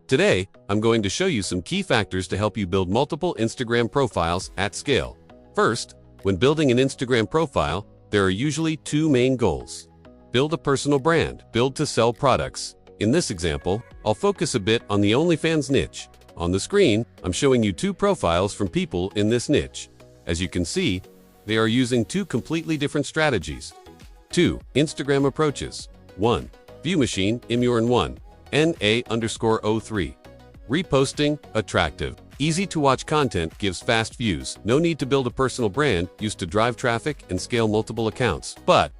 Today, I'm going to show you some key factors to help you build multiple Instagram profiles at scale. First, when building an Instagram profile, there are usually two main goals. Build a personal brand, build to sell products. In this example, I'll focus a bit on the OnlyFans niche. On the screen, I'm showing you two profiles from people in this niche. As you can see, they are using two completely different strategies. 2. Instagram approaches. 1. View machine, Imuran1, NA_03. Reposting, attractive. Easy to watch content gives fast views. No need to build a personal brand used to drive traffic and scale multiple accounts. But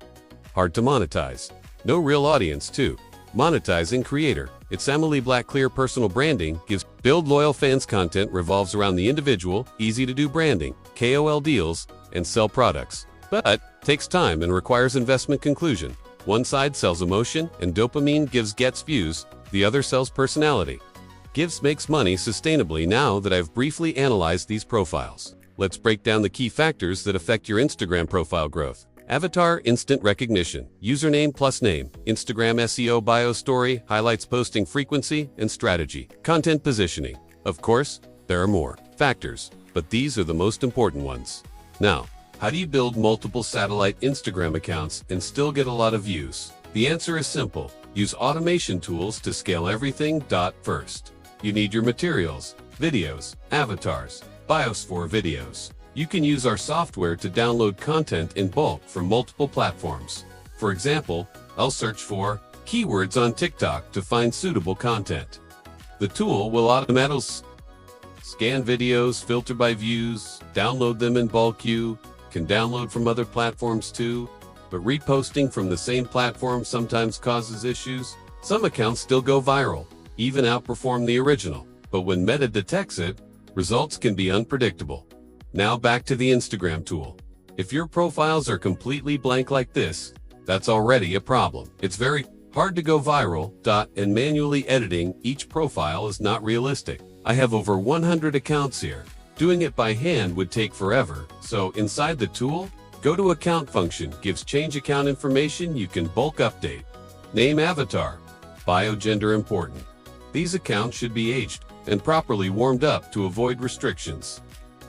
hard to monetize. No real audience too. Monetizing creator. It's Emily Black Clear personal branding gives build loyal fans. Content revolves around the individual, easy to do branding, KOL deals, and sell products. But takes time and requires investment. Conclusion. One side sells emotion and dopamine gets views, the other sells personality. Makes money sustainably. Now that I've briefly analyzed these profiles, let's break down the key factors that affect your Instagram profile growth. Avatar instant recognition, username plus name, Instagram SEO bio story, highlights posting frequency and strategy, content positioning. Of course, there are more factors, but these are the most important ones. Now, how do you build multiple satellite Instagram accounts and still get a lot of views? The answer is simple. Use automation tools to scale everything. First, you need your materials, videos, avatars, bios for videos. You can use our software to download content in bulk from multiple platforms. For example, I'll search for keywords on TikTok to find suitable content. The tool will automatically scan videos, filter by views, download them in bulk. You can download from other platforms too, but reposting from the same platform sometimes causes issues. Some accounts still go viral, even outperform the original, but when Meta detects it, results can be unpredictable. Now back to the Instagram tool. If your profiles are completely blank like this, that's already a problem. It's very hard to go viral. And manually editing each profile is not realistic. I have over 100 accounts here. Doing it by hand would take forever. So inside the tool, go to account function, gives change account information. You can bulk update. Name avatar. Bio gender important. These accounts should be aged and properly warmed up to avoid restrictions.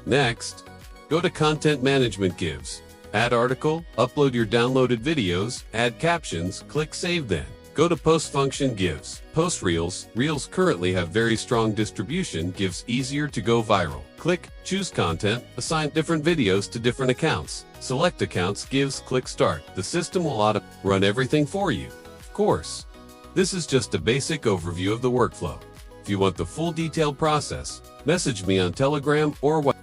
Next, go to content management gives. Add article, upload your downloaded videos, add captions, click save. Then go to post function gives. Post reels. Reels currently have very strong distribution, gives easier to go viral. Click choose content, assign different videos to different accounts. Select accounts gives click start. The system will run everything for you. Of course, this is just a basic overview of the workflow. If you want the full detailed process, message me on Telegram or WhatsApp.